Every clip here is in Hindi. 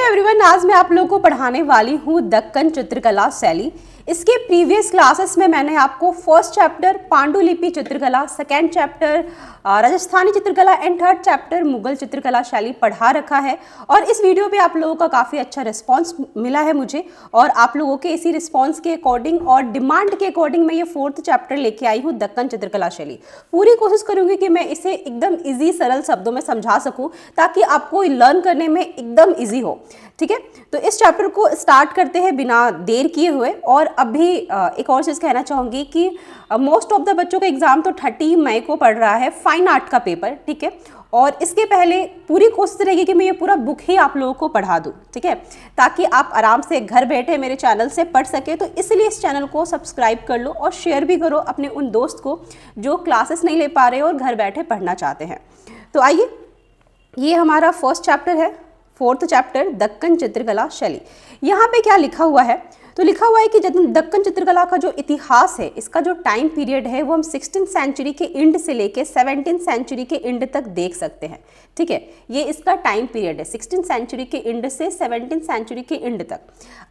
हेलो एवरीवन, आज मैं आप लोगों को पढ़ाने वाली हूँ दक्कन चित्रकला शैली। इसके प्रीवियस क्लासेस में मैंने आपको फर्स्ट चैप्टर पांडुलिपि चित्रकला, सेकेंड चैप्टर राजस्थानी चित्रकला एंड थर्ड चैप्टर मुगल चित्रकला शैली पढ़ा रखा है। और इस वीडियो पे आप लोगों का काफ़ी अच्छा रिस्पांस मिला है मुझे, और आप लोगों के इसी रिस्पांस के अकॉर्डिंग और डिमांड के अकॉर्डिंग मैं ये फोर्थ चैप्टर लेके आई हूँ दक्कन चित्रकला शैली। पूरी कोशिश करूँगी कि मैं इसे एकदम ईजी सरल शब्दों में समझा सकूँ ताकि आपको लर्न करने में एकदम ईजी हो। ठीक है, तो इस चैप्टर को स्टार्ट करते हैं बिना देर किए हुए। और अभी एक और चीज़ कहना चाहूँगी कि मोस्ट ऑफ द बच्चों का एग्जाम तो 30 मई को पढ़ रहा है, फाइन आर्ट का पेपर। ठीक है, और इसके पहले पूरी कोशिश रहेगी कि मैं ये पूरा बुक ही आप लोगों को पढ़ा दूँ। ठीक है, ताकि आप आराम से घर बैठे मेरे चैनल से पढ़ सके। तो इसलिए इस चैनल को सब्सक्राइब कर लो और शेयर भी करो अपने उन दोस्त को जो क्लासेस नहीं ले पा रहे और घर बैठे पढ़ना चाहते हैं। तो आइए, ये हमारा फर्स्ट चैप्टर है, फोर्थ चैप्टर दक्कन चित्रकला शैली। यहाँ पे क्या लिखा हुआ है? तो लिखा हुआ है कि दक्कन चित्रकला का जो इतिहास है, इसका जो टाइम पीरियड है वो हम 16th सेंचुरी के एंड से लेके 17th सेंचुरी के एंड तक देख सकते हैं। ठीक है, ये इसका टाइम पीरियड है 16th सेंचुरी के एंड से 17th सेंचुरी के एंड तक।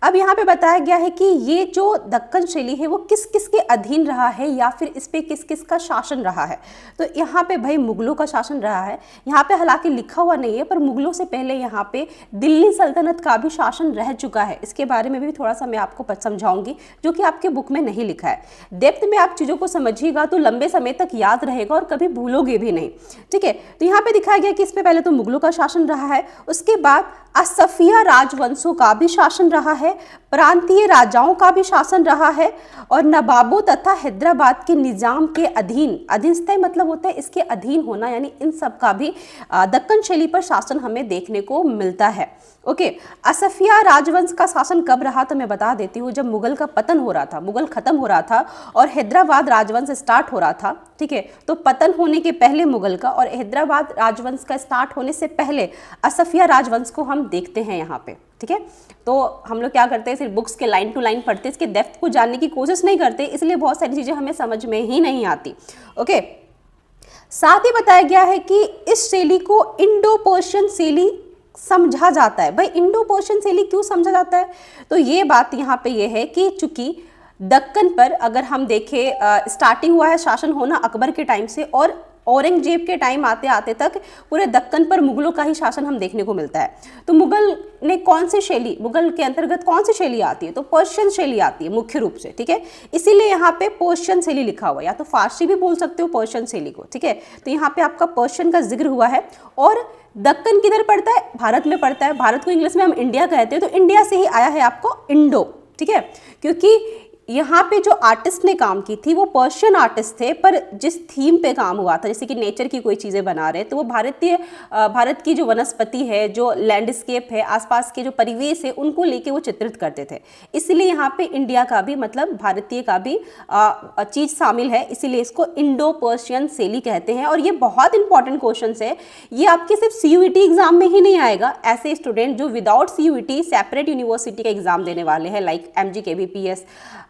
अब यहाँ पे बताया गया है कि ये जो दक्कन शैली है वो किस किस के अधीन रहा है या फिर इस पे किस किस का शासन रहा है। तो यहाँ पे भाई मुगलों का शासन रहा है। यहाँ पे हालांकि लिखा हुआ नहीं है, पर मुगलों से पहले यहाँ पे दिल्ली सल्तनत का भी शासन रह चुका है। इसके बारे में भी थोड़ा सा मैं आपको समझाऊंगी, जो कि आपके बुक में नहीं लिखा है। डेप्थ में आप चीजों को समझिएगा तो लंबे समय तक याद रहेगा और कभी भूलोगे भी नहीं। ठीक है, तो यहाँ पे दिखाया गया कि इस पे पहले तो मुगलों का शासन रहा है, उसके बाद असफिया राजवंशों का भी शासन रहा है, प्रांतीय राजाओं का भी शासन रहा है, और नवाबों तथा हैदराबाद के निजाम के अधीन, अधीनस्थ मतलब होता है इसके अधीन होना, यानी इन सब का भी दक्कन शैली पर शासन हमें देखने को मिलता है। ओके, असफिया राजवंश का शासन कब रहा तो मैं बता देती हूँ, जब मुगल का पतन हो रहा था, मुगल खत्म हो रहा था और हैदराबाद राजवंश स्टार्ट हो रहा था। ठीक है, तो पतन होने के पहले मुगल का और हैदराबाद राजवंश का स्टार्ट होने से पहले असफिया राजवंश को हम देखते हैं यहाँ पे। ठीक है, तो हम लोग क्या करते हैं, सिर्फ बुक्स के लाइन टू लाइन पढ़ते, इसके डेप्थ को जानने की कोशिश नहीं करते, इसलिए बहुत सारी चीज़ें हमें समझ में ही नहीं आती। ओके, साथ ही बताया गया है कि इस शैली को इंडो पर्शियन शैली समझा जाता है। भाई इंडो पर्शियन शैली क्यों समझा जाता है? तो ये बात यहाँ पे ये है कि चूंकि दक्कन पर अगर हम देखें, स्टार्टिंग हुआ है शासन होना अकबर के टाइम से, और औरंगजेब के टाइम आते आते तक पूरे दक्कन पर मुगलों का ही शासन हम देखने को मिलता है। तो मुगल ने कौन सी शैली, मुगल के अंतर्गत कौन सी शैली आती है? तो पर्शियन शैली आती है मुख्य रूप से। ठीक है, इसीलिए यहाँ पे पर्शियन शैली लिखा हुआ है, या तो फारसी भी बोल सकते हो पर्शियन शैली को। ठीक है, तो यहाँ पे आपका पर्शियन का जिक्र हुआ है। और दक्कन किधर पड़ता है? भारत में पड़ता है। भारत को इंग्लिश में हम इंडिया कहते हैं, तो इंडिया से ही आया है आपको इंडो। ठीक है, क्योंकि यहाँ पे जो आर्टिस्ट ने काम की थी वो पर्शियन आर्टिस्ट थे, पर जिस थीम पे काम हुआ था, जैसे कि नेचर की कोई चीज़ें बना रहे, तो वो भारत की जो वनस्पति है, जो लैंडस्केप है, आसपास के जो परिवेश है, उनको लेके वो चित्रित करते थे। इसलिए यहाँ पे इंडिया का भी मतलब भारतीय का भी चीज़ शामिल है, इसीलिए इसको इंडो पर्शियन शैली कहते हैं। और ये बहुत इंपॉर्टेंट क्वेश्चन है, ये आपके सिर्फ CUET एग्जाम में ही नहीं आएगा। ऐसे स्टूडेंट जो विदाउट CUET सेपरेट यूनिवर्सिटी का एग्जाम देने वाले हैं, लाइक MGKVPS।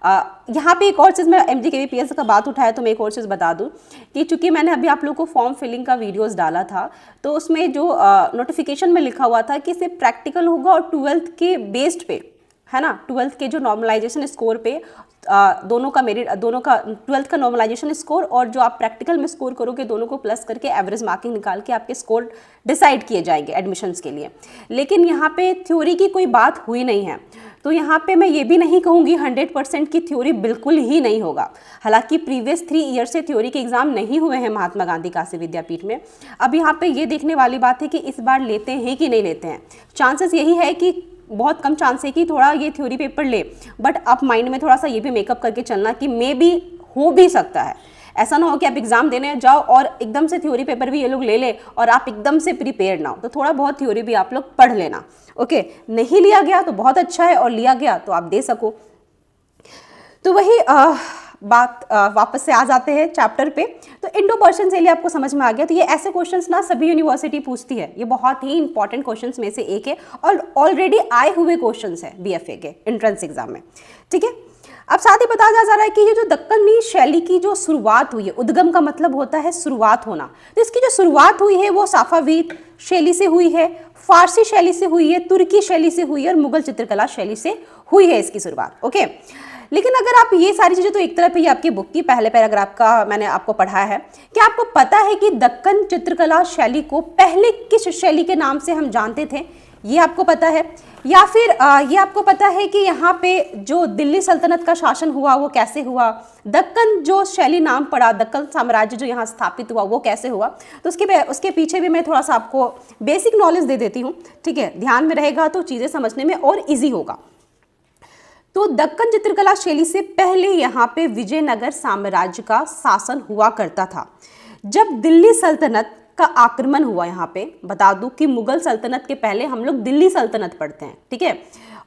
यहाँ पे एक और चीज़, मैं MGKVPS का बात उठाया तो मैं एक और चीज़ बता दूँ कि चूंकि मैंने अभी आप लोगों को फॉर्म फिलिंग का वीडियोस डाला था, तो उसमें जो नोटिफिकेशन में लिखा हुआ था कि सिर्फ प्रैक्टिकल होगा और 12th के बेस्ड पे, है ना, 12th के जो नॉर्मलाइजेशन स्कोर पे दोनों का मेरिट, दोनों का 12th का नॉर्मलाइजेशन स्कोर और जो आप प्रैक्टिकल में स्कोर करोगे, दोनों को प्लस करके एवरेज मार्किंग निकाल के आपके स्कोर डिसाइड किए जाएंगे एडमिशन्स के लिए। लेकिन यहाँ पे थ्योरी की कोई बात हुई नहीं है, तो यहाँ पे मैं ये भी नहीं कहूँगी 100% की थ्योरी बिल्कुल ही नहीं होगा। हालांकि प्रीवियस 3 ईयर से थ्योरी के एग्जाम नहीं हुए हैं महात्मा गांधी काशी विद्यापीठ में। अब यहाँ पे ये देखने वाली बात है कि इस बार लेते हैं कि नहीं लेते हैं। चांसेस यही है कि बहुत कम चांस है कि थोड़ा ये थ्योरी पेपर ले, बट आप माइंड में थोड़ा सा ये भी मेकअप करके चलना कि मे बी हो भी सकता है। ऐसा ना हो कि आप एग्जाम देने जाओ और एकदम से थ्योरी पेपर भी ये लोग ले ले और आप एकदम से प्रिपेयर ना हो। तो थोड़ा बहुत थ्योरी भी आप लोग पढ़ लेना। ओके, नहीं लिया गया तो बहुत अच्छा है, और लिया गया तो आप दे सको। तो वही बात वापस से आ जाते हैं चैप्टर पे। तो इंडो पर्शियन शैली आपको समझ में आ गया। तो ये ऐसे क्वेश्चंस ना सभी यूनिवर्सिटी पूछती है, ये बहुत ही इंपॉर्टेंट क्वेश्चंस में से एक है और ऑलरेडी आए हुए क्वेश्चंस है BFA के एंट्रेंस एग्जाम में। ठीक है, अब साथ ही बताया जा रहा है कि ये जो दक्कनी शैली की जो शुरुआत हुई है, उद्गम का मतलब होता है शुरुआत होना, तो इसकी जो शुरुआत हुई है वो साफावीद शैली से हुई है, फारसी शैली से हुई है, तुर्की शैली से हुई है और मुगल चित्रकला शैली से हुई है इसकी शुरुआत। ओके, लेकिन अगर आप ये सारी चीज़ें तो एक तरफ ही आपकी बुक की पहले पैराग्राफ का मैंने आपको पढ़ाया है, क्या आपको पता है कि दक्कन चित्रकला शैली को पहले किस शैली के नाम से हम जानते थे, ये आपको पता है? या फिर ये आपको पता है कि यहाँ पे जो दिल्ली सल्तनत का शासन हुआ वो कैसे हुआ, दक्कन जो शैली नाम पड़ा, दक्कन साम्राज्य जो यहाँ स्थापित हुआ वो कैसे हुआ? तो उसके पीछे भी मैं थोड़ा सा आपको बेसिक नॉलेज दे देती हूँ, ठीक है, ध्यान में रहेगा तो चीज़ें समझने में और ईजी होगा। तो दक्कन चित्रकला शैली से पहले यहाँ पे विजयनगर साम्राज्य का शासन हुआ करता था। जब दिल्ली सल्तनत का आक्रमण हुआ, यहाँ पे बता दूं कि मुगल सल्तनत के पहले हम लोग दिल्ली सल्तनत पढ़ते हैं, ठीक है,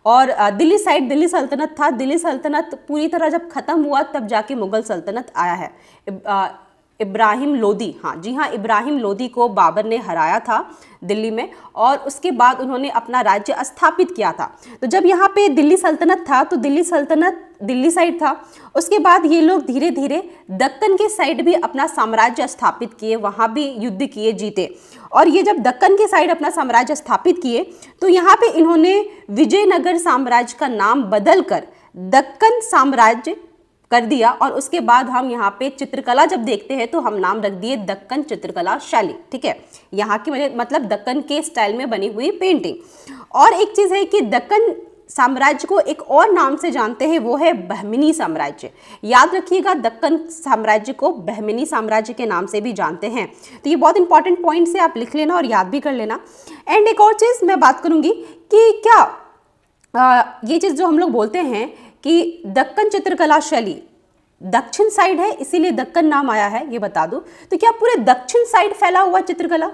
और दिल्ली साइड दिल्ली सल्तनत था। दिल्ली सल्तनत पूरी तरह जब खत्म हुआ तब जाके मुगल सल्तनत आया है। इब्राहिम लोदी, हाँ जी हाँ, इब्राहिम लोदी को बाबर ने हराया था दिल्ली में और उसके बाद उन्होंने अपना राज्य स्थापित किया था। तो जब यहाँ पे दिल्ली सल्तनत था तो दिल्ली सल्तनत दिल्ली साइड था, उसके बाद ये लोग धीरे धीरे दक्कन के साइड भी अपना साम्राज्य स्थापित किए, वहाँ भी युद्ध किए, जीते। और ये जब दक्कन के साइड अपना साम्राज्य स्थापित किए तो यहाँ पे इन्होंने विजयनगर साम्राज्य का नाम बदल कर दक्कन साम्राज्य कर दिया और उसके बाद हम यहाँ पे चित्रकला जब देखते हैं तो हम नाम रख दिए दक्कन चित्रकला शैली, ठीक है, यहाँ की मतलब दक्कन के स्टाइल में बनी हुई पेंटिंग। और एक चीज़ है कि दक्कन साम्राज्य को एक और नाम से जानते हैं, वो है बहमिनी साम्राज्य। याद रखिएगा, दक्कन साम्राज्य को बहमिनी साम्राज्य के नाम से भी जानते हैं। तो ये बहुत इंपॉर्टेंट पॉइंट से आप लिख लेना और याद भी कर लेना। एंड एक और चीज़ मैं बात करूँगी कि क्या ये चीज़ जो हम लोग बोलते हैं कि दक्कन चित्रकला शैली दक्षिण साइड है इसीलिए दक्कन नाम आया है, ये बता दूं, तो क्या पूरे दक्षिण साइड फैला हुआ चित्रकला?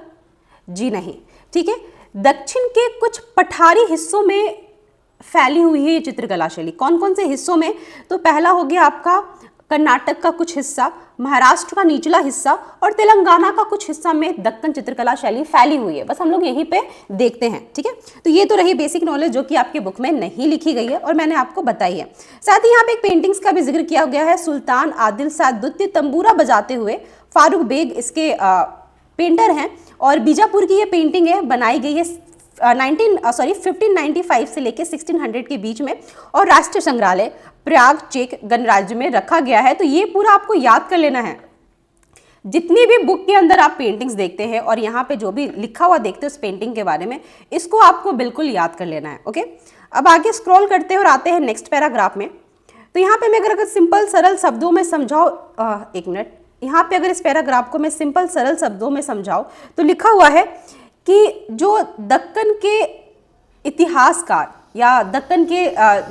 जी नहीं, ठीक है, दक्षिण के कुछ पठारी हिस्सों में फैली हुई है ये चित्रकला शैली। कौन कौन से हिस्सों में? तो पहला हो गया आपका कर्नाटक का कुछ हिस्सा, महाराष्ट्र का निचला हिस्सा और तेलंगाना का कुछ हिस्सा में दक्कन चित्रकला शैली फैली हुई है। बस हम लोग यहीं पे देखते हैं, ठीक है। तो ये तो रही बेसिक नॉलेज जो कि आपके बुक में नहीं लिखी गई है और मैंने आपको बताई है। साथ ही यहाँ पे एक पेंटिंग्स का भी जिक्र किया गया है। सुल्तान आदिल शाह द्वितीय तंबूरा बजाते हुए फारूक बेग इसके पेंटर हैं और बीजापुर की ये पेंटिंग है, बनाई गई है 1595 से लेके 1600 के बीच में और राष्ट्रीय संग्रहालय प्रयाग चेक गणराज्य में रखा गया है। तो ये पूरा आपको याद कर लेना है। जितनी भी बुक के अंदर आप पेंटिंग्स देखते हैं और यहाँ पे जो भी लिखा हुआ देखते हैं उस पेंटिंग के बारे में, इसको आपको बिल्कुल याद कर लेना है। ओके, अब आगे स्क्रॉल करते हैं और आते हैं नेक्स्ट पैराग्राफ में। तो यहाँ पे मैं अगर सिंपल सरल शब्दों में समझाओ, एक मिनट, यहाँ पे अगर इस पैराग्राफ को मैं सिंपल सरल शब्दों में समझाऊँ तो लिखा हुआ है कि जो दक्कन के इतिहासकार या दक्कन के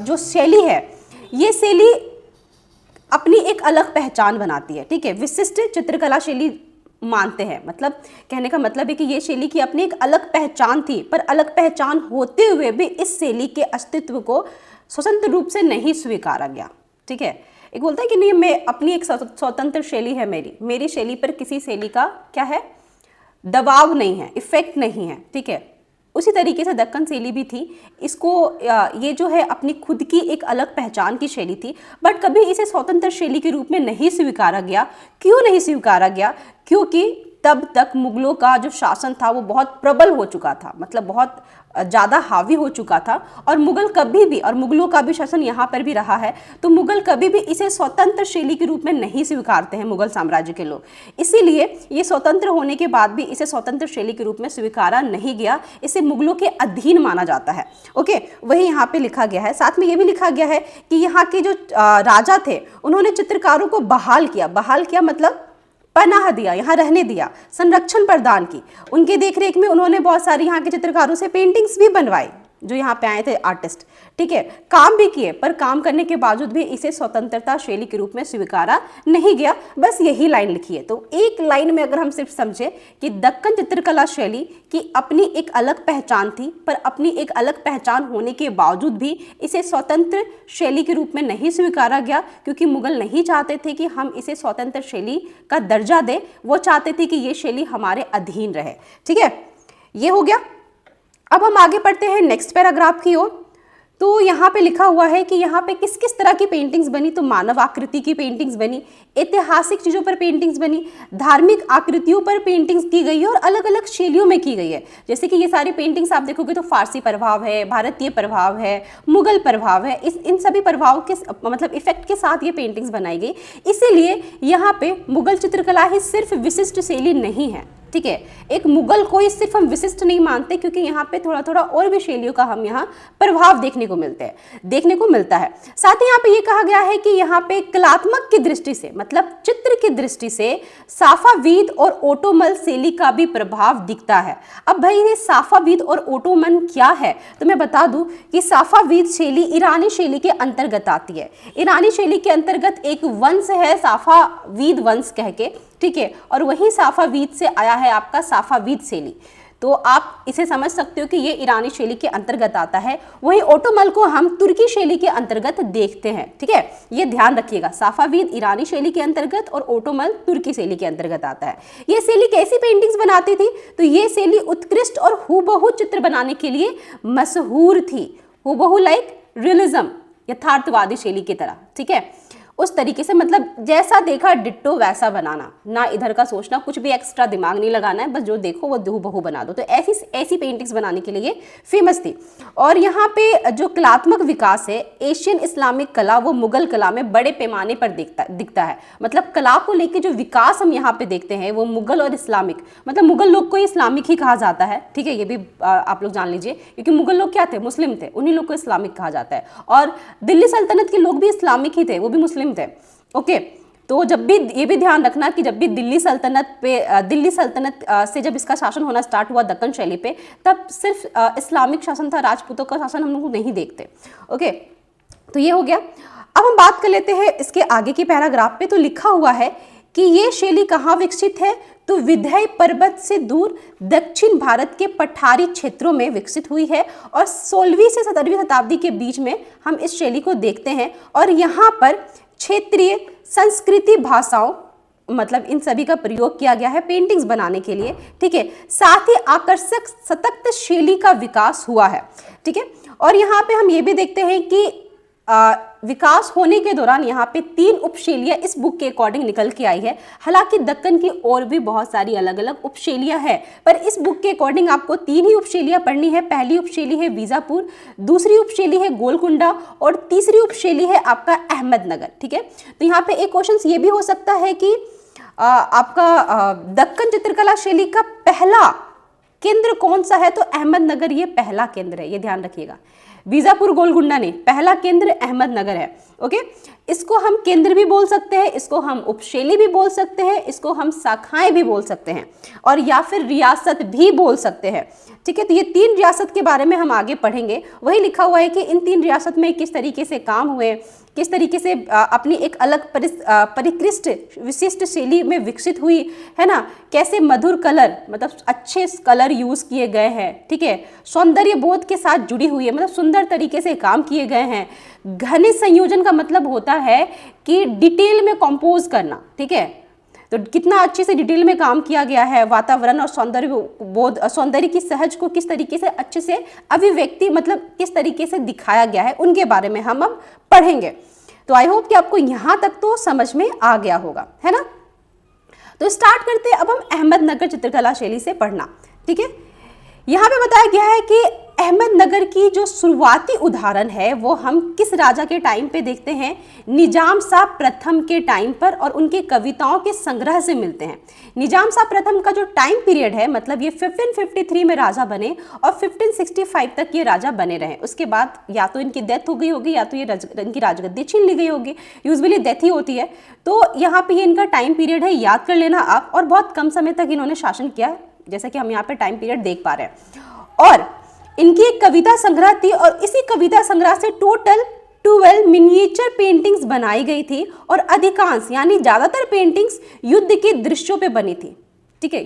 जो शैली है, ये शैली अपनी एक अलग पहचान बनाती है, ठीक है, विशिष्ट चित्रकला शैली मानते हैं। मतलब कहने का मतलब है कि ये शैली की अपनी एक अलग पहचान थी, पर अलग पहचान होते हुए भी इस शैली के अस्तित्व को स्वतंत्र रूप से नहीं स्वीकारा गया, ठीक है। एक बोलता है कि नहीं, मैं अपनी एक स्वतंत्र शैली है, मेरी शैली पर किसी शैली का क्या है, दबाव नहीं है, इफेक्ट नहीं है, ठीक है। उसी तरीके से दक्कन शैली भी थी। इसको ये जो है अपनी खुद की एक अलग पहचान की शैली थी, बट कभी इसे स्वतंत्र शैली के रूप में नहीं स्वीकारा गया। क्यों नहीं स्वीकारा गया? क्योंकि तब तक मुगलों का जो शासन था वो बहुत प्रबल हो चुका था, मतलब बहुत ज़्यादा हावी हो चुका था और मुगल कभी भी, और मुगलों का भी शासन यहाँ पर भी रहा है, तो मुगल कभी भी इसे स्वतंत्र शैली के रूप में नहीं स्वीकारते हैं मुगल साम्राज्य के लोग। इसीलिए ये स्वतंत्र होने के बाद भी इसे स्वतंत्र शैली के रूप में स्वीकारा नहीं गया, इसे मुगलों के अधीन माना जाता है। ओके, वही यहाँ पे लिखा गया है। साथ में ये भी लिखा गया है कि यहाँ के जो राजा थे उन्होंने चित्रकारों को बहाल किया मतलब पनाह दिया, यहाँ रहने दिया, संरक्षण प्रदान की। उनके देखरेख में उन्होंने बहुत सारी यहाँ के चित्रकारों से पेंटिंग्स भी बनवाई जो यहाँ पे आए थे आर्टिस्ट, ठीक है, काम भी किए, पर काम करने के बावजूद भी इसे स्वतंत्रता शैली के रूप में स्वीकारा नहीं गया। बस यही लाइन लिखी है। तो एक लाइन में अगर हम सिर्फ समझे कि दक्कन चित्रकला शैली की अपनी एक अलग पहचान थी, पर अपनी एक अलग पहचान होने के बावजूद भी इसे स्वतंत्र शैली के रूप में नहीं स्वीकारा गया, क्योंकि मुगल नहीं चाहते थे कि हम इसे स्वतंत्र शैली का दर्जा दें, वो चाहते थे कि ये शैली हमारे अधीन रहे, ठीक है। ये हो गया। अब हम आगे बढ़ते हैं नेक्स्ट पैराग्राफ की ओर। तो यहाँ पे लिखा हुआ है कि यहाँ पे किस किस तरह की पेंटिंग्स बनी, तो मानव आकृति की पेंटिंग्स बनी, ऐतिहासिक चीज़ों पर पेंटिंग्स बनी, धार्मिक आकृतियों पर पेंटिंग्स की गई है और अलग अलग शैलियों में की गई है। जैसे कि ये सारी पेंटिंग्स आप देखोगे तो फारसी प्रभाव है, भारतीय प्रभाव है, मुगल प्रभाव है, इन सभी प्रभाव के मतलब इफेक्ट के साथ ये पेंटिंग्स बनाई गई। इसीलिए यहाँ पे मुगल चित्रकला ही सिर्फ विशिष्ट शैली नहीं है, ठीक है। एक मुगल को ही सिर्फ हम विशिष्ट नहीं मानते, क्योंकि यहाँ पे थोड़ा थोड़ा और भी शैलियों का हम यहाँ प्रभाव देखने को मिलता है। साथ ही यहाँ पे ये कहा गया है कि यहाँ पे कलात्मक की दृष्टि से, मतलब चित्र की दृष्टि से साफावीद और ओटोमन शैली का भी प्रभाव दिखता है। अब भाई ये साफावीद और ओटोमन क्या है, तो मैं बता दूं कि साफावीद शैली ईरानी शैली के अंतर्गत आती है। ईरानी शैली के अंतर्गत एक वंश है साफावीद वंश कह के, ठीक है, और वही साफावीद से आया है आपका साफावीद शैली। तो आप इसे समझ सकते हो कि ये ईरानी शैली के अंतर्गत आता है। वही ओटोमन को हम तुर्की शैली के अंतर्गत देखते हैं, ठीक है, ये ध्यान रखिएगा। साफावीद ईरानी शैली के अंतर्गत और ओटोमन तुर्की शैली के अंतर्गत आता है। ये शैली कैसी पेंटिंग्स बनाती थी, तो ये शैली उत्कृष्ट और हूबहू चित्र बनाने के लिए मशहूर थी। हूबहू लाइक रियलिज्म, यथार्थवादी शैली की तरह, ठीक है, उस तरीके से, मतलब जैसा देखा डिट्टो वैसा बनाना, ना इधर का सोचना, कुछ भी एक्स्ट्रा दिमाग नहीं लगाना है, बस जो देखो वो हूबहू बना दो। तो ऐसी पेंटिंग्स बनाने के लिए फेमस थी। और यहाँ पे जो कलात्मक विकास है एशियन इस्लामिक कला, वो मुगल कला में बड़े पैमाने पर दिखता है। मतलब कला को लेके जो विकास हम यहाँ पे देखते हैं वो मुगल और इस्लामिक, मतलब मुगल लोग को इस्लामिक ही कहा जाता है, ठीक है, ये भी आप लोग जान लीजिए, क्योंकि मुगल लोग क्या थे, मुस्लिम थे, उन्हीं लोग को इस्लामिक कहा जाता है। और दिल्ली सल्तनत के लोग भी इस्लामिक ही थे, वो भी मुस्लिम थे, ओके। तो जब भी ये भी ध्यान रखना कि जब भी दिल्ली सल्तनत से जब इसका शासन होना स्टार्ट हुआ दक्कन शैली पे, तब सिर्फ इस्लामिक शासन था, राजपूतों का शासन हम लोग नहीं देखते, ओके। तो ये हो गया। अब हम बात कर लेते हैं इसके आगे की पैराग्राफ पे। तो लिखा हुआ है कि ये शैली कहाँ विकसित है, तो विंध्य पर्वत से दूर दक्षिण भारत के पठारी क्षेत्रों में विकसित हुई है और 16वीं से 17वीं शताब्दी के बीच में हम इस शैली को देखते हैं। और यहाँ पर क्षेत्रीय संस्कृति भाषाओं, मतलब इन सभी का प्रयोग किया गया है पेंटिंग्स बनाने के लिए, ठीक है। साथ ही आकर्षक सतत शैली का विकास हुआ है, ठीक है। और यहाँ पे हम ये भी देखते हैं कि विकास होने के दौरान यहाँ पे 3 उपशैलियाँ इस बुक के अकॉर्डिंग निकल के आई है। हालांकि दक्कन की और भी बहुत सारी अलग अलग उपशैलियाँ हैं, पर इस बुक के अकॉर्डिंग आपको 3 ही उपशैलियाँ पढ़नी है। पहली उपशैली है बीजापुर, दूसरी उपशैली है गोलकुंडा और तीसरी उपशैली है आपका अहमदनगर, ठीक है। तो यहाँ पे एक क्वेश्चन ये भी हो सकता है कि आपका दक्कन चित्रकला शैली का पहला केंद्र कौन सा है, तो अहमदनगर ये पहला केंद्र है, ये ध्यान रखिएगा। बीजापुर गोलकुंडा नहीं, पहला केंद्र अहमदनगर है, ओके। इसको हम केंद्र भी बोल सकते हैं, इसको हम उपशैली भी बोल सकते हैं, इसको हम शाखाएं भी बोल सकते हैं, और या फिर रियासत भी बोल सकते हैं, ठीक है। तो ये 3 रियासत के बारे में हम आगे पढ़ेंगे। वही लिखा हुआ है कि इन 3 रियासत में किस तरीके से काम हुए, किस तरीके से अपनी एक अलग परिकृष्ट विशिष्ट शैली में विकसित हुई है ना, कैसे मधुर कलर, मतलब अच्छे कलर यूज़ किए गए हैं, ठीक है, सौंदर्य बोध के साथ जुड़ी हुई है, मतलब सुंदर तरीके से काम किए गए हैं। घने संयोजन का मतलब होता है कि डिटेल में कंपोज करना, ठीक है, तो कितना अच्छे से डिटेल में काम किया गया है। वातावरण और सौंदर्य की सहज को किस तरीके से अच्छे से अभिव्यक्ति, मतलब किस तरीके से दिखाया गया है, उनके बारे में हम अब पढ़ेंगे। तो आई होप कि आपको यहाँ तक तो समझ में आ गया होगा, है ना। तो स्टार्ट करते हैं अब हम अहमदनगर चित्रकला शैली से पढ़ना, ठीक है। यहाँ पे बताया गया है कि अहमदनगर की जो शुरुआती उदाहरण है वो हम किस राजा के टाइम पे देखते हैं, निजाम शाह प्रथम के टाइम पर, और उनके कविताओं के संग्रह से मिलते हैं। निजाम शाह प्रथम का जो टाइम पीरियड है, मतलब ये 1553 में राजा बने और 1565 तक ये राजा बने रहे। उसके बाद या तो इनकी डेथ हो गई होगी या तो ये इनकी राजगद्दी छीन ली गई होगी, यूजुअली डेथ ही होती है। तो यहाँ पे ये इनका टाइम पीरियड है, याद कर लेना आप। और बहुत कम समय तक इन्होंने शासन किया, जैसा कि हम यहाँ पे टाइम पीरियड देख पा रहे हैं। और इनकी एक कविता संग्रह थी और इसी कविता संग्रह से टोटल 12 मिनिएचर पेंटिंग्स बनाई गई थी और अधिकांश यानी ज्यादातर पेंटिंग्स युद्ध के दृश्यों पे बनी थी, ठीक है।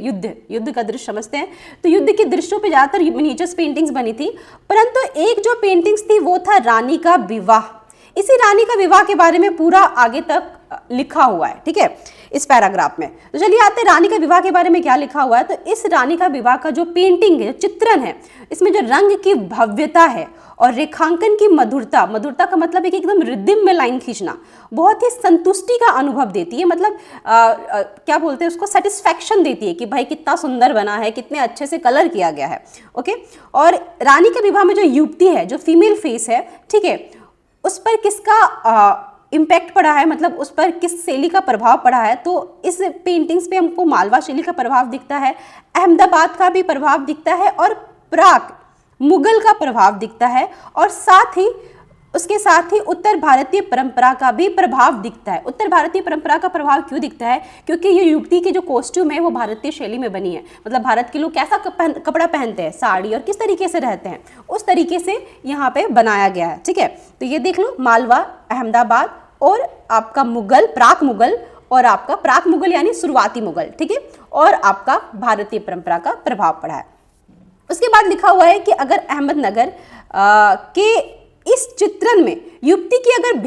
युद्ध का दृश्य समझते हैं, तो युद्ध के दृश्यों पे ज्यादातर मिनिएचर पेंटिंग्स बनी थी। परंतु एक जो पेंटिंग्स थी वो था रानी का विवाह। इसी रानी का विवाह के बारे में पूरा आगे तक लिखा हुआ है, ठीक है। इस पैराग्राफ में। तो चलिए आते हैं रानी का विवाह के बारे में क्या लिखा हुआ है। तो इस रानी का विवाह का जो पेंटिंग है, चित्रण है, इसमें जो रंग की भव्यता है और रेखांकन की मधुरता, मधुरता का मतलब है कि एकदम रिद्म में लाइन खींचना, बहुत ही संतुष्टि का अनुभव देती है। मतलब क्या बोलते हैं उसको, सेटिस्फैक्शन देती है कि भाई कितना सुंदर बना है, कितने अच्छे से कलर किया गया है। ओके, और रानी के विवाह में जो युवती है, जो फीमेल फेस है, ठीक है, उस पर किसका इम्पैक्ट पड़ा है, मतलब उस पर किस शैली का प्रभाव पड़ा है। तो इस पेंटिंग्स पे हमको मालवा शैली का प्रभाव दिखता है, अहमदाबाद का भी प्रभाव दिखता है और प्राग मुगल का प्रभाव दिखता है, और साथ ही उसके साथ ही उत्तर भारतीय परंपरा का भी प्रभाव दिखता है। उत्तर भारतीय परंपरा का प्रभाव क्यों दिखता है? क्योंकि ये युवती की जो कॉस्ट्यूम है वो भारतीय शैली में बनी है। मतलब भारत के लोग कैसा कपड़ा पहनते हैं, साड़ी, और किस तरीके से रहते हैं, उस तरीके से यहाँ पे बनाया गया है। ठीक है, तो ये देख लो, मालवा, अहमदाबाद और आपका मुगल, प्राक मुगल, और आपका प्राक मुगल यानी शुरुआती मुगल, ठीक है, और आपका भारतीय परंपरा का प्रभाव पड़ा है। उसके बाद लिखा हुआ है कि अगर अहमदनगर के इस चित्रण में युवती की अगर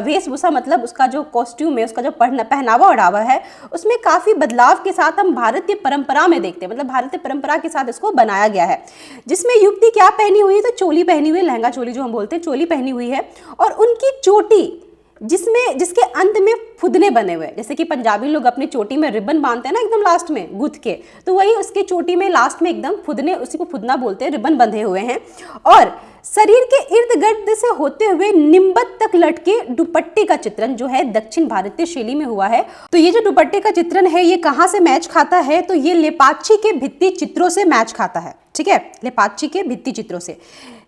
वेशभूषा मतलब उसका जो कॉस्ट्यूम है, उसका जो पहनावा ओढ़ावा है, उसमें काफ़ी बदलाव के साथ हम भारतीय परंपरा में देखते हैं। मतलब भारतीय परंपरा के साथ इसको बनाया गया है, जिसमें युवती क्या पहनी हुई है, तो चोली पहनी हुई है, लहंगा चोली जो हम बोलते हैं, चोली पहनी हुई है, और उनकी चोटी जिसके अंत में फुदने बने हुए, जैसे कि पंजाबी लोग अपनी चोटी में रिबन बांधते हैं ना एकदम लास्ट में गुथ के, तो वही उसकी चोटी में लास्ट में एकदम फुदने, उसी को फुदना बोलते हैं, रिबन बंधे हुए हैं, और शरीर के इर्द गिर्द से होते हुए निम्बत तक लटके दुपट्टे का चित्रण जो है दक्षिण भारतीय शैली में हुआ है। तो ये जो दुपट्टे का चित्रण है ये कहाँ से मैच खाता है, तो ये लेपाक्षी के भित्ति चित्रों से मैच खाता है। ठीक है, लेपाक्षी के भित्ति चित्रों से।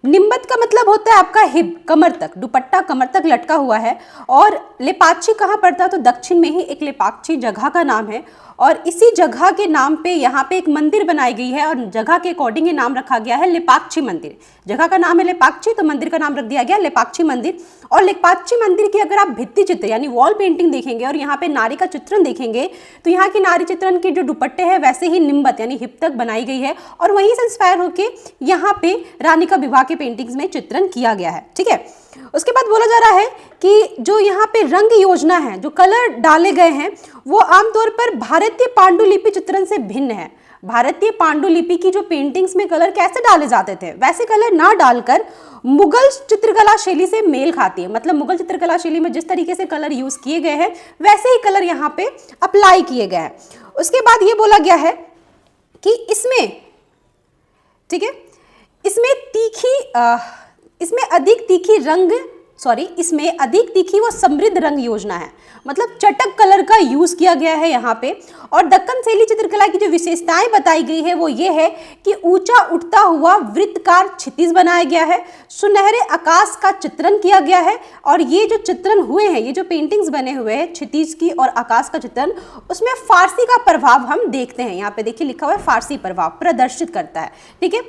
निम्बत का मतलब होता है आपका हिप, कमर तक, दुपट्टा कमर तक लटका हुआ है, और लेपाक्षी कहाँ पड़ता है, तो दक्षिण में ही एक लेपाक्षी जगह का नाम है, और इसी जगह के नाम पे यहाँ पे एक मंदिर बनाई गई है, और जगह के अकॉर्डिंग ये नाम रखा गया है लेपाक्षी मंदिर। जगह का नाम है लेपाक्षी, तो मंदिर का नाम रख दिया गया लेपाक्षी मंदिर। और लेपाक्षी मंदिर की अगर आप भित्ति चित्र यानी वॉल पेंटिंग देखेंगे और यहाँ पे नारी का चित्रण देखेंगे, तो यहाँ की नारी चित्रण के जो दुपट्टे हैं वैसे ही निम्बत यानी हिप तक बनाई गई है, और वहीं से इंस्पायर होके यहाँ पे रानी का विवाह के पेंटिंग्स में चित्रण किया गया है। ठीक है, उसके बाद बोला जा रहा है कि जो यहाँ पे रंग योजना है, जो कलर डाले गए हैं, वो आमतौर पर भारतीय पांडुलिपि चित्रण से भिन्न है। भारतीय पांडुलिपि की जो पेंटिंग्स में कलर कैसे डाले जाते थे, वैसे कलर ना डालकर मुगल चित्रकला शैली से मेल खाती है। मतलब मुगल चित्रकला शैली में जिस तरीके से कलर यूज किए गए हैं वैसे ही कलर यहाँ पे अप्लाई किए गए हैं। उसके बाद ये बोला गया है कि इसमें, ठीक है, इसमें अधिक तीखी व समृद्ध रंग योजना है। मतलब चटक कलर का यूज किया गया है यहाँ पे। और दक्कन शैली चित्रकला की जो विशेषताएं बताई गई है वो ये है कि ऊंचा उठता हुआ वृत्तकार क्षितिज बनाया गया है, सुनहरे आकाश का चित्रण किया गया है, और ये जो चित्रण हुए हैं, ये जो पेंटिंग्स बने हुए हैं क्षितिज की और आकाश का चित्रण, उसमें फारसी का प्रभाव हम देखते हैं। यहाँ पे देखिए लिखा हुआ है फारसी प्रभाव प्रदर्शित करता है। ठीक है,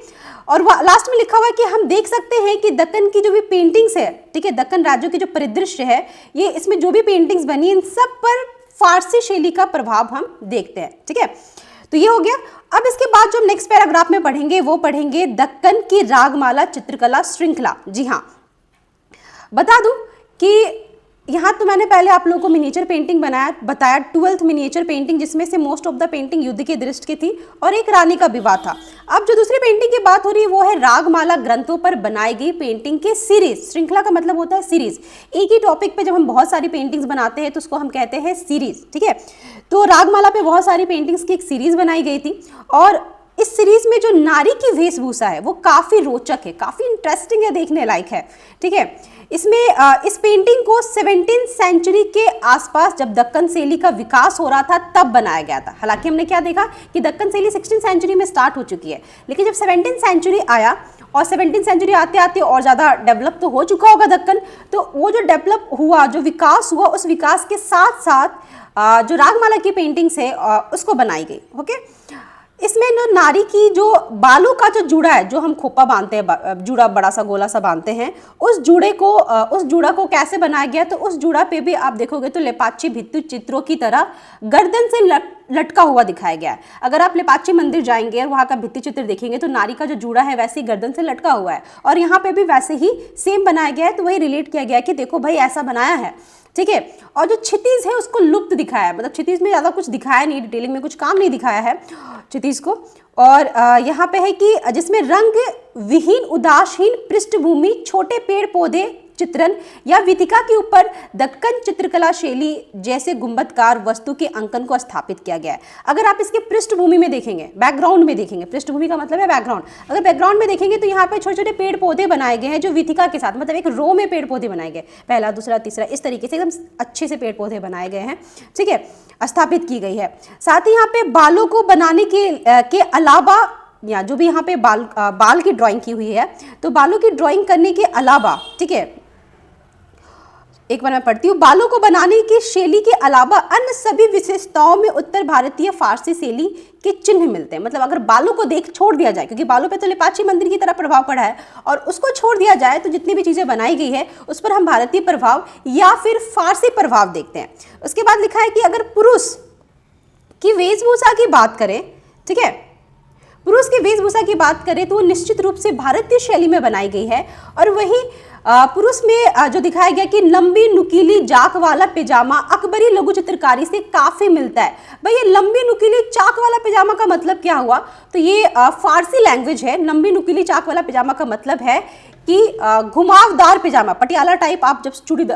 और लास्ट में लिखा हुआ है कि हम देख सकते हैं कि दक्कन की जो भी पेंटिंग्स है, ठीक है, दक्कन राज्यों की जो परिदृश्य है, ये इसमें जो भी पेंटिंग्स बनी इन सब पर फारसी शैली का प्रभाव हम देखते हैं। ठीक है, तो ये हो गया। अब इसके बाद जो नेक्स्ट पैराग्राफ में पढ़ेंगे वो पढ़ेंगे दक्कन की रागमाला चित्रकला श्रृंखला। जी हाँ, बता दूं कि यहाँ तो मैंने पहले आप लोगों को मिनिएचर पेंटिंग बताया 12th मिनिएचर पेंटिंग, जिसमें से मोस्ट ऑफ द पेंटिंग युद्ध के दृष्टि की थी और एक रानी का विवाह था। अब जो दूसरी पेंटिंग की बात हो रही है वो है रागमाला ग्रंथों पर बनाई गई पेंटिंग के सीरीज। श्रृंखला का मतलब होता है सीरीज। एक ही टॉपिक पे जब हम बहुत सारी पेंटिंग्स बनाते हैं तो उसको हम कहते हैं सीरीज। ठीक है, तो रागमाला पे बहुत सारी पेंटिंग्स की एक सीरीज बनाई गई थी, और इस सीरीज में जो नारी की वेशभूषा है वो काफ़ी रोचक है, काफ़ी इंटरेस्टिंग है, देखने लायक है। ठीक है, इसमें इस पेंटिंग को 17th सेंचुरी के आसपास जब दक्कन शैली का विकास हो रहा था तब बनाया गया था। हालांकि हमने क्या देखा कि दक्कन शैली 16th सेंचुरी में स्टार्ट हो चुकी है, लेकिन जब 17th सेंचुरी आया और 17th सेंचुरी आते आते और ज़्यादा डेवलप तो हो चुका होगा दक्कन, तो वो जो डेवलप हुआ, जो विकास हुआ, उस विकास के साथ साथ जो रागमाला की पेंटिंग्स है उसको बनाई गई। ओके, इसमें जो नारी की जो बालों का जो जूड़ा है, जो हम खोपा बांधते हैं, जूड़ा बड़ा सा गोला सा बांधते हैं, उस जूड़ा को कैसे बनाया गया, तो उस जूड़ा पे भी आप देखोगे तो लेपाक्षी भित्ति चित्रों की तरह गर्दन से लटका हुआ दिखाया गया है। अगर आप लेपाक्षी मंदिर जाएंगे और वहाँ का भित्ति चित्र देखेंगे तो नारी का जो जूड़ा है वैसे ही गर्दन से लटका हुआ है, और यहाँ पे भी वैसे ही सेम बनाया गया है। तो वही रिलेट किया गया है कि देखो भाई ऐसा बनाया है। ठीक है। और जो क्षितिज है उसको लुप्त दिखाया है, मतलब क्षितिज में ज़्यादा कुछ दिखाया नहीं, डिटेलिंग में कुछ काम नहीं दिखाया है क्षितिज को। और यहाँ पे है कि जिसमें रंग विहीन उदासहीन पृष्ठभूमि, छोटे पेड़ पौधे चित्रण या वीथिका के ऊपर दक्कन चित्रकला शैली जैसे गुंबदकार वस्तु के अंकन को स्थापित किया गया है। अगर आप इसके पृष्ठभूमि में देखेंगे, बैकग्राउंड में देखेंगे, पृष्ठभूमि का मतलब है बैकग्राउंड, अगर बैकग्राउंड में देखेंगे तो यहाँ पे छोटे छोटे पेड़ पौधे बनाए गए हैं जो वीथिका के साथ, मतलब एक रो में पेड़ पौधे बनाए गए, पहला दूसरा तीसरा, इस तरीके से एकदम अच्छे से पेड़ पौधे बनाए गए हैं, ठीक है, स्थापित की गई है। साथ ही यहाँ पे बालों को बनाने के अलावा, या जो भी यहाँ पे बाल की ड्राइंग की हुई है, तो बालों की ड्राइंग करने के अलावा, ठीक है, एक बार मैं पढ़ती हूँ, बालों को बनाने की शैली के अलावा अन्य सभी विशेषताओं में उत्तर भारतीय फारसी शैली के चिन्ह मिलते हैं। मतलब अगर बालों को देख छोड़ दिया जाए, क्योंकि बालों पे तो लेपाची मंदिर की तरह प्रभाव पड़ा है, और उसको छोड़ दिया जाए तो जितनी भी चीज़ें बनाई गई है उस पर हम भारतीय प्रभाव या फिर फारसी प्रभाव देखते हैं। उसके बाद लिखा है कि अगर पुरुष की वेशभूषा की बात करें, ठीक है, पुरुष की वेशभूषा की बात करें तो वो निश्चित रूप से भारतीय शैली में बनाई गई है। और वही पुरुष में जो दिखाया गया कि लंबी नुकीली जाक वाला पैजामा अकबरी लघु चित्रकारी से काफी मिलता है। भाई ये लंबी नुकीली चाक वाला पैजामा का मतलब क्या हुआ, तो ये फारसी लैंग्वेज है। लंबी नुकीली चाक वाला पैजामा का मतलब है कि घुमावदार पैजामा, पटियाला टाइप, आप जब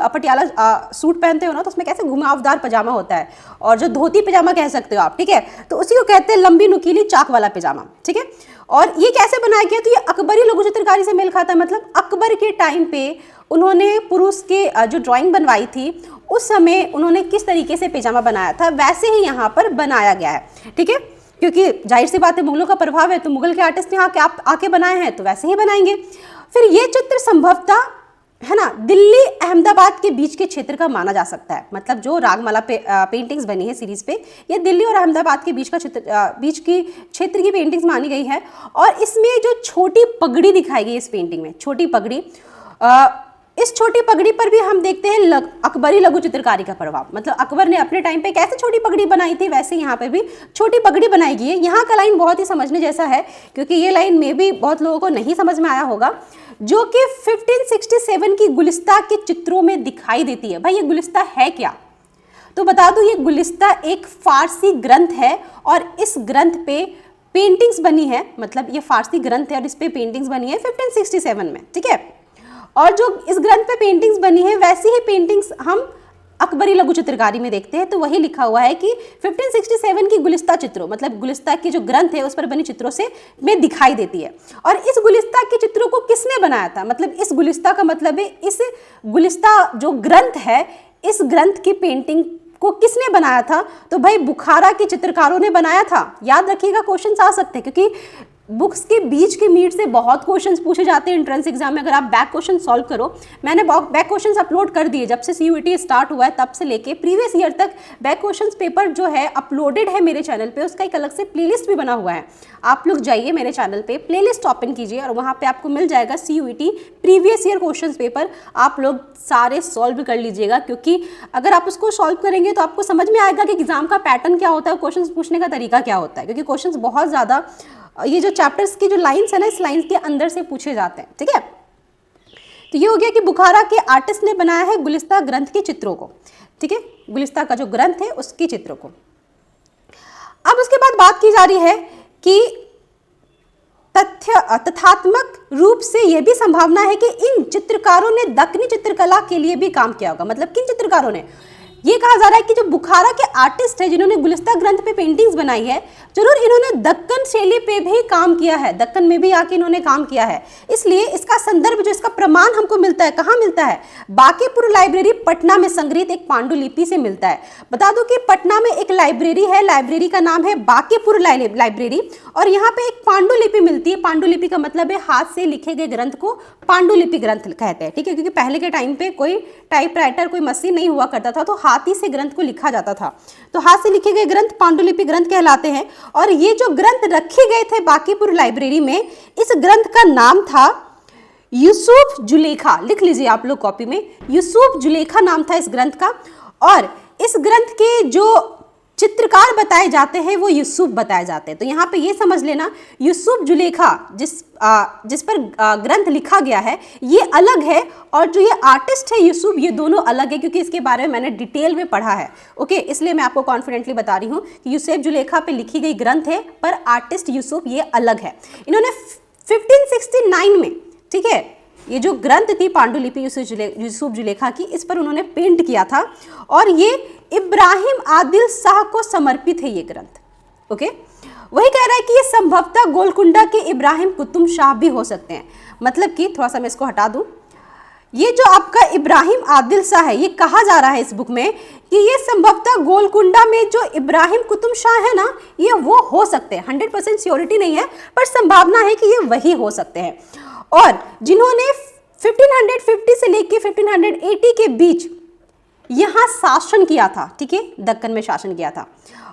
पटियाला सूट पहनते हो ना तो उसमें कैसे घुमावदार पैजामा होता है, और जो धोती पैजामा कह सकते हो आप, ठीक है, तो उसी को कहते हैं लंबी नुकीली चाक वाला पैजामा, ठीक है। और ये कैसे बनाया गया, तो ये अकबरी लघु चित्रकारी से मेल खाता है। मतलब अकबर के टाइम पे उन्होंने पुरुष के जो ड्राइंग बनवाई थी उस समय उन्होंने किस तरीके से पैजामा बनाया था, वैसे ही यहाँ पर बनाया गया है, ठीक है, क्योंकि जाहिर सी बात है मुगलों का प्रभाव है, तो मुगल के आर्टिस्ट यहाँ के आके बनाए हैं तो वैसे ही बनाएंगे। फिर ये चित्र संभवतः, है ना, दिल्ली अहमदाबाद के बीच के क्षेत्र का माना जा सकता है। मतलब जो रागमाला पे पेंटिंग्स बनी है सीरीज पे, ये दिल्ली और अहमदाबाद के बीच की क्षेत्र की पेंटिंग्स मानी गई है। और इसमें जो छोटी पगड़ी दिखाई गई इस पेंटिंग में, छोटी पगड़ी, इस छोटी पगड़ी पर भी हम देखते हैं अकबरी लघु चित्रकारी का प्रभाव। मतलब अकबर ने अपने टाइम पे कैसे छोटी पगड़ी बनाई थी, वैसे यहाँ पे भी छोटी पगड़ी बनाई गई है। यहाँ का लाइन बहुत ही समझने जैसा है, क्योंकि ये लाइन में भी बहुत लोगों को नहीं समझ में आया होगा, जो कि 1567 की गुलिस्ता के चित्रों में दिखाई देती है। भाई ये गुलिस्ता है क्या, तो बता दूं, ये गुलिस्ता एक फारसी ग्रंथ है और इस ग्रंथ पे पेंटिंग्स बनी है। मतलब ये फारसी ग्रंथ है और इस पे पेंटिंग्स बनी है 1567 में, ठीक है। और जो इस ग्रंथ पे पेंटिंग्स बनी है वैसी ही पेंटिंग्स हम अकबरी लघु चित्रकारी में देखते हैं। तो वही लिखा हुआ है कि 1567 की गुलिस्ता चित्रों, मतलब गुलिस्ता की जो ग्रंथ है उस पर बनी चित्रों से में दिखाई देती है। और इस गुलिस्ता के चित्रों को किसने बनाया था, मतलब इस गुलिस्ता का मतलब है इस गुलिस्ता जो ग्रंथ है, इस ग्रंथ की पेंटिंग को किसने बनाया था, तो भाई बुखारा के चित्रकारों ने बनाया था। याद रखिएगा, क्वेश्चंस आ सकते हैं, क्योंकि बुक्स के बीच के मीट से बहुत क्वेश्चंस पूछे जाते हैं एंट्रेंस एग्जाम में। अगर आप बैक क्वेश्चन सॉल्व करो, मैंने बैक क्वेश्चंस अपलोड कर दिए जब से CUET स्टार्ट हुआ है, तब से लेके प्रीवियस ईयर तक बैक क्वेश्चंस पेपर जो है अपलोडेड है मेरे चैनल पे। उसका एक अलग से प्लेलिस्ट भी बना हुआ है। आप लोग जाइए मेरे चैनल पे, प्लेलिस्ट ओपन कीजिए और वहाँ पे आपको मिल जाएगा CUET previous year question paper. आप लोग सारे सॉल्व कर लीजिएगा, क्योंकि अगर आप उसको सॉल्व करेंगे तो आपको समझ में आएगा कि एग्जाम का पैटर्न क्या होता है, क्वेश्चन पूछने का तरीका क्या होता है। क्योंकि क्वेश्चन बहुत ज़्यादा, ये जो चैप्टर्स की जो लाइंस है ना, इस लाइंस के अंदर से पूछे जाते हैं, ठीक है। तो ये हो गया कि बुखारा के आर्टिस्ट ने बनाया है गुलिस्ता ग्रंथ के चित्रों को, ठीक है, गुलिस्ता का जो ग्रंथ है उसके चित्रों को। अब उसके बाद बात की जा रही है कि तथ्यात्मक रूप से यह भी संभावना है कि इन चित्रकारों ने दक्कनी चित्रकला के लिए भी काम किया होगा। मतलब किन चित्रकारों ने, ये कहा जा रहा है कि जो बुखारा के आर्टिस्ट है जिन्होंने गुलिस्ता ग्रंथ पे पेंटिंग्स बनाई है, जरूर इन्होंने दक्कन शैली पे भी काम किया है, दक्कन में भी आके इन्होंने काम किया है। इसलिए इसका संदर्भ, जो इसका प्रमाण हमको मिलता है, कहाँ मिलता है, बांकीपुर लाइब्रेरी पटना में संग्रहित एक पांडुलिपि से मिलता है। बता दूं कि पटना में एक लाइब्रेरी है, लाइब्रेरी का नाम है बांकीपुर लाइब्रेरी, और यहाँ पे एक पांडुलिपि मिलती है। पांडुलिपि का मतलब है हाथ से लिखे गए ग्रंथ को पांडुलिपि ग्रंथ कहते हैं, ठीक है, क्योंकि पहले के टाइम पे कोई टाइपराइटर, कोई मशीन नहीं हुआ करता था, तो हाथी से ग्रंथ को लिखा जाता था। तो हाथ से लिखे गए ग्रंथ पांडुलिपि ग्रंथ कहलाते हैं। और ये जो ग्रंथ रखे गए थे बांकीपुर लाइब्रेरी में, इस ग्रंथ का नाम था यूसुफ जुलेखा। लिख लीजिए आप लोग कॉपी में, यूसुफ जुलेखा नाम था इस ग्रंथ का। और इस ग्रंथ के जो चित्रकार बताए जाते हैं वो यूसुफ बताए जाते हैं। तो यहाँ पे ये समझ लेना यूसुफ जुलेखा जिस पर ग्रंथ लिखा गया है ये अलग है, और जो ये आर्टिस्ट है यूसुफ ये दोनों अलग है, क्योंकि इसके बारे में मैंने डिटेल में पढ़ा है। ओके, इसलिए मैं आपको कॉन्फिडेंटली बता रही हूँ कि यूसुफ जुलेखा पे लिखी गई ग्रंथ है, पर आर्टिस्ट यूसुफ ये अलग है। इन्होंने 1569 में, ठीक है, ये जो ग्रंथ थी पांडुलिपि यूसुफ जुलेखा की, इस पर उन्होंने पेंट किया था, और ये इब्राहिम आदिल शाह को समर्पित है ये ग्रंथ। ओके, वही कह रहा है कि ये संभवतः गोलकुंडा के इब्राहिम कुतुब शाह भी हो सकते हैं। मतलब कि थोड़ा सा मैं इसको हटा दूं, ये जो आपका इब्राहिम आदिल शाह है, ये कहा जा रहा है इस बुक में कि ये संभवतः गोलकुंडा में जो इब्राहिम कुतुब शाह है ना, ये वो हो सकते हैं। 100% श्योरिटी नहीं है, पर संभावना है कि ये वही हो सकते हैं, और जिन्होंने 1550 से लेकर 1580 के बीच यहाँ शासन किया था, ठीक है, दक्कन में शासन किया था।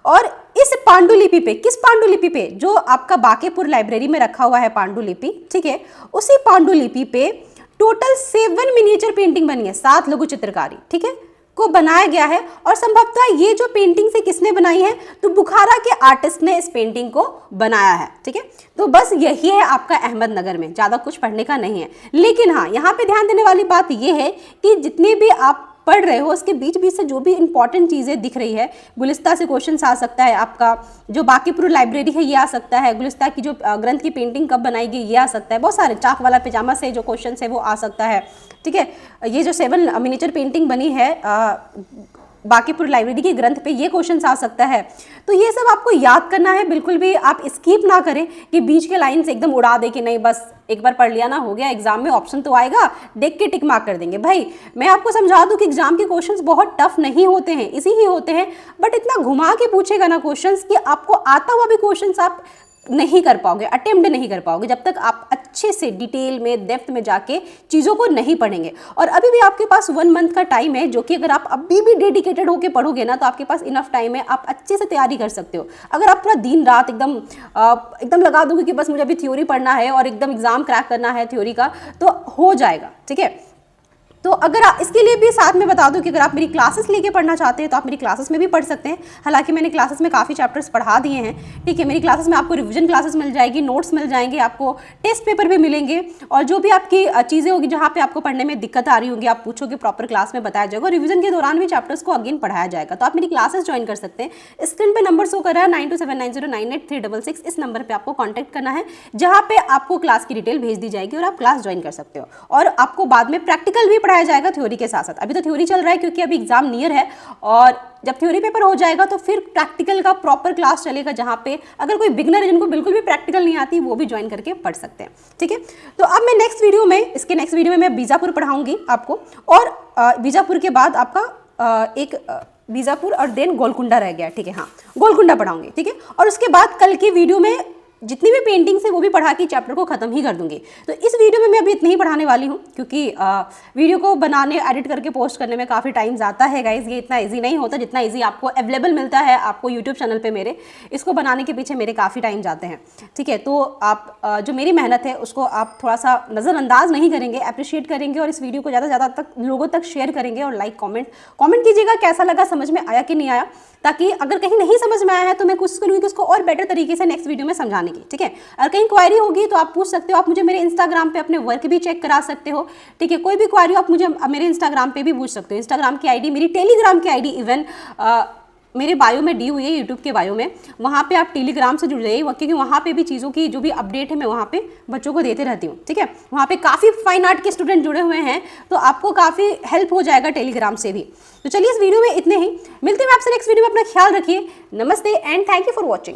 और इस पांडुलिपि पे, किस पांडुलिपि पे, जो आपका बांकेपुर लाइब्रेरी में रखा हुआ है पांडुलिपि, ठीक है, उसी पांडुलिपि पे टोटल 7 मिनिएचर पेंटिंग बनी है, 7 लघु चित्रकारी, ठीक है, को बनाया गया है। और संभवतः ये जो पेंटिंग से किसने बनाई है, तो बुखारा के आर्टिस्ट ने इस पेंटिंग को बनाया है, ठीक है। तो बस यही है आपका अहमदनगर में, ज़्यादा कुछ पढ़ने का नहीं है। लेकिन हाँ, यहाँ पे ध्यान देने वाली बात ये है कि जितने भी आप पढ़ रहे हो उसके बीच बीच से जो भी इंपॉर्टेंट चीज़ें दिख रही है, गुलिस्ता से क्वेश्चन आ सकता है, आपका जो बांकीपुर लाइब्रेरी है ये आ सकता है, गुलिस्ता की जो ग्रंथ की पेंटिंग कब बनाई गई ये आ सकता है, बहुत सारे चाक वाला पैजामा से जो क्वेश्चन है वो आ सकता है, ठीक है। ये जो 7 मिनिएचर पेंटिंग बनी है बांकीपुर लाइब्रेरी के ग्रंथ पे, ये क्वेश्चन आ सकता है। तो ये सब आपको याद करना है, बिल्कुल भी आप स्किप ना करें कि बीच के लाइन से एकदम उड़ा दे कि नहीं बस एक बार पढ़ लिया ना हो गया, एग्जाम में ऑप्शन तो आएगा, देख के टिक मार्क कर देंगे। भाई मैं आपको समझा दूं कि एग्जाम के क्वेश्चंस बहुत टफ नहीं होते हैं, इसी ही होते हैं, बट इतना घुमा के पूछेगा ना क्वेश्चंस कि आपको आता हुआ भी क्वेश्चंस आप नहीं कर पाओगे, अटेम्प्ट नहीं कर पाओगे, जब तक आप अच्छे से डिटेल में डेप्थ में जाके चीज़ों को नहीं पढ़ेंगे। और अभी भी आपके पास 1 मंथ का टाइम है, जो कि अगर आप अभी भी डेडिकेटेड होकर पढ़ोगे ना तो आपके पास इनफ टाइम है, आप अच्छे से तैयारी कर सकते हो। अगर आप पूरा दिन रात एकदम लगा दोगे कि बस मुझे अभी थ्योरी पढ़ना है और एकदम एग्जाम क्रैक करना है थ्योरी का, तो हो जाएगा, ठीक है। तो अगर आप इसके लिए भी साथ में बता दूं कि अगर आप मेरी क्लासेस लेके पढ़ना चाहते हैं तो आप मेरी क्लासेस में भी पढ़ सकते हैं। हालांकि मैंने क्लासेस में काफ़ी चैप्टर्स पढ़ा दिए हैं, ठीक है। मेरी क्लासेस में आपको रिवीजन क्लासेस मिल जाएगी, नोट्स मिल जाएंगे, आपको टेस्ट पेपर भी मिलेंगे, और जो भी आपकी चीज़ें होगी जहाँ पे आपको पढ़ने में दिक्कत आ रही होगी आप पूछोगे, प्रॉपर क्लास में बताया जाएगा, और रिवीजन के दौरान भी चैप्टर्स को अगेन पढ़ाया जाएगा। तो आप मेरी क्लासेस ज्वाइन कर सकते हैं। स्क्रीन पर नंबर शो कर रहा है 9279098366, इस नंबर पर आपको कॉन्टैक्ट करना है, जहाँ पे आपको क्लास की डिटेल भेज दी जाएगी और आप क्लास ज्वाइन कर सकते हो। और आपको बाद में प्रैक्टिकल भी पढ़ाया जाएगा थ्योरी के साथ साथ। अभी तो थ्योरी चल रहा है क्योंकि अभी एग्जाम नियर है, और जब थ्योरी पेपर हो जाएगा तो फिर प्रैक्टिकल का प्रॉपर क्लास चलेगा, जहां पे अगर कोई बिगनर है जिनको बिल्कुल भी प्रैक्टिकल नहीं आती वो भी ज्वाइन करके पढ़ सकते हैं, ठीक है। तो अब मैं इसके नेक्स्ट वीडियो में मैं बीजापुर पढ़ाऊंगी आपको, और बीजापुर के बाद आपका एक बीजापुर और देन गोलकुंडा रह गया, ठीक है, हाँ गोलकुंडा पढ़ाऊंगी, ठीक है। और उसके बाद कल की वीडियो में जितनी भी पेंटिंग्स है वो भी पढ़ा के चैप्टर को खत्म ही कर दूंगी। तो इस वीडियो में मैं अभी इतनी ही पढ़ाने वाली हूँ, क्योंकि वीडियो को बनाने एडिट करके पोस्ट करने में काफ़ी टाइम जाता है गाइज। ये इतना इजी नहीं होता जितना इजी आपको अवेलेबल मिलता है आपको यूट्यूब चैनल पे मेरे। इसको बनाने के पीछे मेरे काफ़ी टाइम जाते हैं, ठीक है। तो आप जो मेरी मेहनत है उसको आप थोड़ा सा नज़रअंदाज नहीं करेंगे, अप्रिशिएट करेंगे, और इस वीडियो को ज़्यादा से ज़्यादा तक लोगों तक शेयर करेंगे, और लाइक कॉमेंट कीजिएगा कैसा लगा, समझ में आया कि नहीं आया, ताकि अगर कहीं नहीं समझ में आया है तो मैं कोशिश करूँगी कि उसको और बेटर तरीके से नेक्स्ट वीडियो में समझाने की, ठीक है। अगर कहीं क्वायरी होगी तो आप पूछ सकते हो, आप मुझे मेरे इंस्टाग्राम पे अपने वर्क भी चेक करा सकते हो, ठीक है। कोई भी क्वायरी आप मुझे मेरे इंस्टाग्राम पे भी पूछ सकते हो। इंस्टाग्राम की आईडी, मेरी टेलीग्राम की आईडी इवन मेरे बायो में दी हुई है, यूट्यूब के बायो में, वहाँ पे आप टेलीग्राम से जुड़ जाइए, क्योंकि वहाँ पे भी चीज़ों की जो भी अपडेट है मैं वहाँ पे बच्चों को देते रहती हूँ, ठीक है। वहाँ पे काफ़ी फाइन आर्ट के स्टूडेंट जुड़े हुए हैं, तो आपको काफ़ी हेल्प हो जाएगा टेलीग्राम से भी। तो चलिए इस वीडियो में इतने ही, मिलते हैं आपसे नेक्स्ट वीडियो में। अपना ख्याल रखिए, नमस्ते and thank you for watching.